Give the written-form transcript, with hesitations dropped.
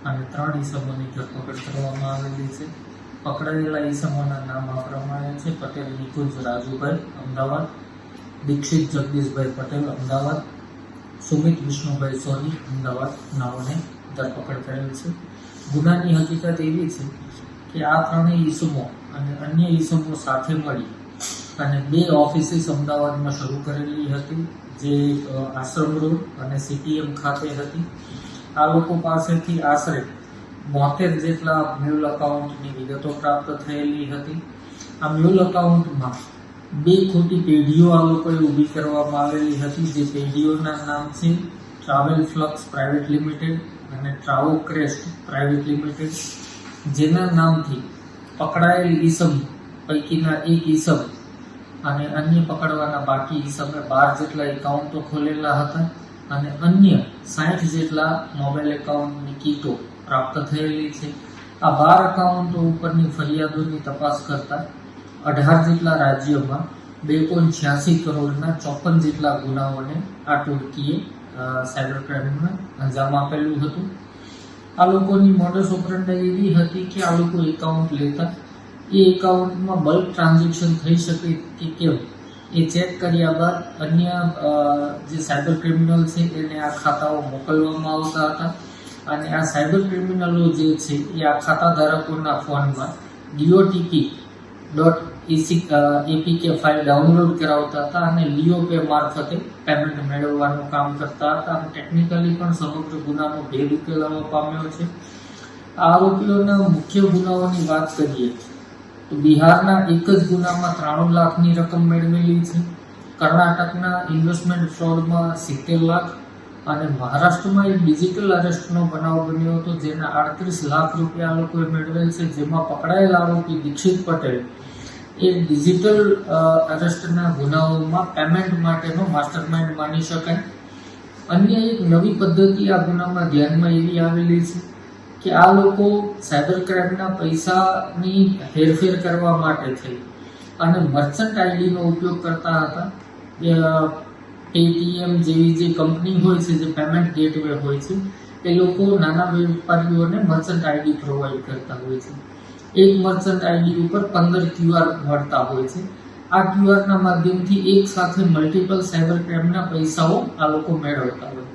અને 3 ઈસમોની ધરપકડ કરવામાં આવેલી છે. પકડાયેલા ઈસમોના નામ આ પ્રમાણે છે: પટેલ નિકુંજ રાજુભાઈ, અમદાવાદ; દીક્ષિત જગદીશભાઈ પટેલ, અમદાવાદ; સુમિત વિષ્ણુભાઈ સોની, અમદાવાદ નાઓને ધરપકડ કરેલ છે. ગુનાની હકીકત એવી છે કે આ 3 ઈસમો અને અન્ય ઈસમો સાથે મળી અને 2 ઓફિસીસ અમદાવાદમાં શરૂ કરેલી હતી, જે આશ્રમ રોડ અને સીપીએમ ખાતે હતી. આ લોકો પાસેથી આશરે 72 જેટલા મ્યુલ એકાઉન્ટની વિગતો પ્રાપ્ત થયેલી હતી. આ મ્યુલ એકાઉન્ટમાં 2 ખોટી પેઢીઓ આ લોકોએ ઊભી કરવામાં આવેલી હતી, જે પેઢીઓના નામ છે ટ્રાવેલ ફ્લક્સ પ્રાઇવેટ લિમિટેડ અને ટ્રાવો ક્રેસ્ટ પ્રાઇવેટ લિમિટેડ, જેના નામથી પકડાયેલ ઈસમ પૈકીના એક ઈસમ અને અન્ય પકડવાના બાકી ઈસમે 12 જેટલા એકાઉન્ટો ખોલેલા હતા અને અન્ય 60 જેટલા મોબાઈલ એકાઉન્ટની કીટો પ્રાપ્ત થયેલી છે. આ 12 એકાઉન્ટો ઉપરની ફરિયાદોની તપાસ કરતા 18 જેટલા રાજ્યોમાં 2.86 કરોડના 54 જેટલા ગુનાઓને આ ટોળકીએ સાયબર ક્રાઇમમાં અંજામ આપેલું હતું. આ લોકોની મોડસ ઓપરેન્ડી એવી હતી કે આ લોકો એકાઉન્ટ લેતા એ એકાઉન્ટમાં બલ્ક ટ્રાન્ઝેક્શન થઈ શકે કે કેમ એ ચેક કર્યા બાદ અન્ય જે સાયબર ક્રિમિનલ છે એને આ ખાતાઓ મોકલવામાં આવતા હતા અને આ સાયબર ક્રિમિનલો જે છે એ આ ખાતા ધારકોના ફોનમાં DOTP.APK ફાઇલ ડાઉનલોડ કરાવતા હતા અને લિયોપે મારફતે પેમેન્ટ મેળવવાનું કામ કરતા હતા અને ટેકનિકલી પણ સમગ્ર ગુનાનો ભેદ ઉકેલાવા પામ્યો છે. આ આરોપીઓના મુખ્ય ગુનાઓની વાત કરીએ તો બિહારના એક જ ગુનામાં 93 લાખની રકમ મેળવેલી છે, કર્ણાટકના ઇન્વેસ્ટમેન્ટ ફ્રોડમાં 70 લાખ અને મહારાષ્ટ્રમાં એક ડિજિટલ અરેસ્ટનો બનાવ બન્યો હતો, જેના 38 લાખ રૂપિયા લોકોએ મેળવેલ છે, જેમાં પકડાયેલ આરોપી દીક્ષિત પટેલ એ ડિજિટલ અરેસ્ટના ગુનાઓમાં પેમેન્ટ માટેનો માસ્ટરમાઇન્ડ માની શકાય. અન્ય એક નવી પદ્ધતિ આ ગુનામાં ધ્યાનમાં એવી આવેલી છે કે આ લોકો સાયબર ક્રાઇમના પૈસાની હેરફેર કરવા માટે થઈ અને મર્ચન્ટ આઈડીનો ઉપયોગ કરતા હતા. પેટીએમ જેવી જે કંપની હોય છે, જે પેમેન્ટ ગેટવે હોય છે, એ લોકો નાના વેપારીઓને મર્ચન્ટ આઈડી પ્રોવાઈડ કરતા હોય છે. એક મર્ચન્ટ આઈડી ઉપર 15 QR મળતા હોય છે. આ QRના માધ્યમથી એક સાથે મલ્ટિપલ સાયબર ક્રાઇમના પૈસાઓ આ લોકો મેળવતા હોય.